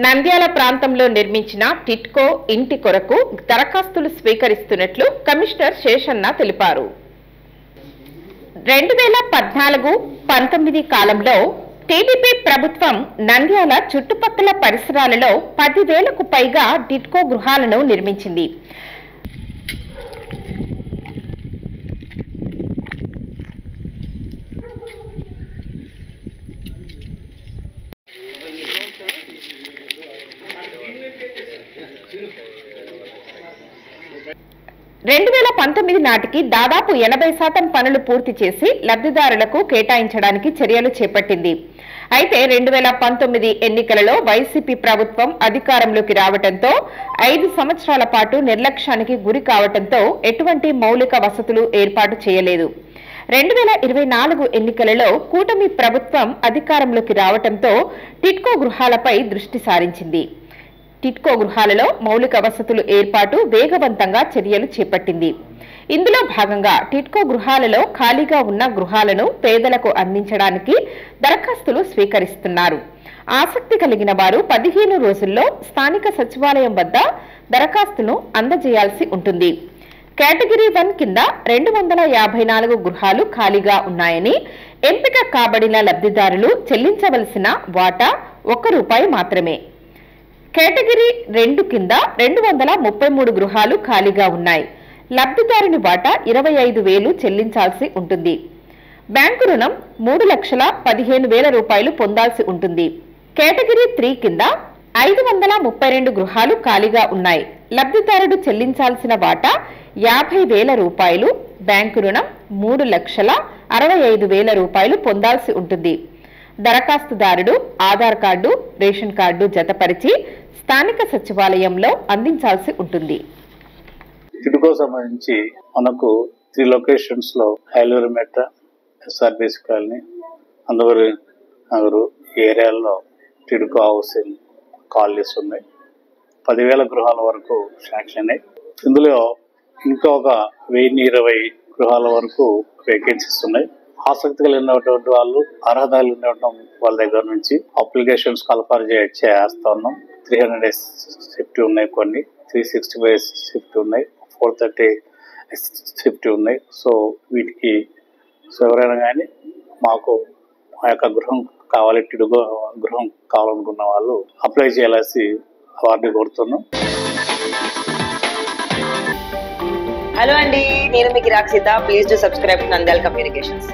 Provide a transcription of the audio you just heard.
నంద్యాల ప్రాంతంలో నిర్మించిన టిట్కో ఇంటి కొరకు దరఖాస్తులు స్వీకరిస్తున్నట్లు కమిషనర్ శేషన్న తెలిపారు. 2014-19 కాలంలో టీడీపీ ప్రభుత్వం నంద్యాల చుట్టుపక్కల పరిసరాలలో 10,000కు పైగా టిట్కో గృహాలను నిర్మించింది. నాటికి దాదాపు 80% పనులు పూర్తి చేసి లబ్ధిదారులకు కేటాయించడానికి చర్యలు చేపట్టింది. అయితే 2019 ఎన్నికలలో వైసీపీ ప్రభుత్వం అధికారంలోకి రావడంతో 5 సంవత్సరాల పాటు నిర్లక్ష్యానికి గురి కావడంతో ఎటువంటి మౌలిక వసతులు ఏర్పాటు చేయలేదు. 2024 ఎన్నికలలో కూటమి ప్రభుత్వం అధికారంలోకి రావడంతో టిట్కో గృహాలపై దృష్టి సారించింది. టిట్కో గృహాలలో మౌలిక వసతులు ఏర్పాటు వేగవంతంగా చర్యలు చేపట్టింది. ఇందులో భాగంగా టిట్కో గృహాలలో ఖాళీగా ఉన్న గృహాలను పేదలకు అందించడానికి దరఖాస్తులు స్వీకరిస్తున్నారు. ఆసక్తి కలిగిన వారు 15 రోజుల్లో స్థానిక సచివాలయం వద్ద దరఖాస్తును అందజేయాల్సి ఉంటుంది. కేటగిరీ 1 కింద 254 గృహాలు ఖాళీగా ఉన్నాయని, ఎంపిక కాబడిన లబ్ధిదారులు చెల్లించవలసిన వాటా ₹1 మాత్రమే. కేటగిరీ 2 కింద 233 గృహాలు ఖాళీగా ఉన్నాయి. లబ్ధిదారుని వాటా 25,000 చెల్లించాల్సి ఉంటుంది. బ్యాంకు రుణం ₹3,15,000 పొందాల్సి ఉంటుంది. కేటగిరీ 3 కింద 532 గృహాలు ఖాళీగా ఉన్నాయి. లబ్ధిదారుడు చెల్లించాల్సిన వాటా ₹50,000. బ్యాంకు రుణం ₹3,65,000 పొందాల్సి ఉంటుంది. దరఖాస్తుదారుడు ఆధార్ కార్డు, రేషన్ కార్డు జతపరిచి స్థానిక సచివాలయంలో అందించాల్సి ఉంటుంది. టిట్కో సంబంధించి మనకు 3 లొకేషన్స్ లో హైలూరుమెట్ట, ఎస్ఆర్బీసీ కాలనీ, అందవరి నగరు ఏరియాల్లో టిట్కో హౌసింగ్ కాలనీస్ ఉన్నాయి. 10,000 గృహాల వరకు శాంక్షన్ అయ్యి, ఇందులో ఇంకా ఒక 1,020 గృహాల వరకు వేకెన్సీస్ ఉన్నాయి. ఆసక్తి కలిగినటువంటి వాళ్ళు, అర్హతలు ఉండటం వాళ్ళ దగ్గర నుంచి అప్లికేషన్స్ కల్పన చేస్తా ఉన్నాం. 350 ఉన్నాయి, కొన్ని 365 ఉన్నాయి, 430 ఉన్నాయి. సో వీటికి ఎవరైనా కానీ మాకు మా యొక్క గృహం కావాలి, టిట్కో గృహం కావాలనుకున్న వాళ్ళు అప్లై చేయాల్సి వారిని కోరుతున్నాం. హలో అండి, నేను మీకు Rakshitha. Please to subscribe Nandyal communications.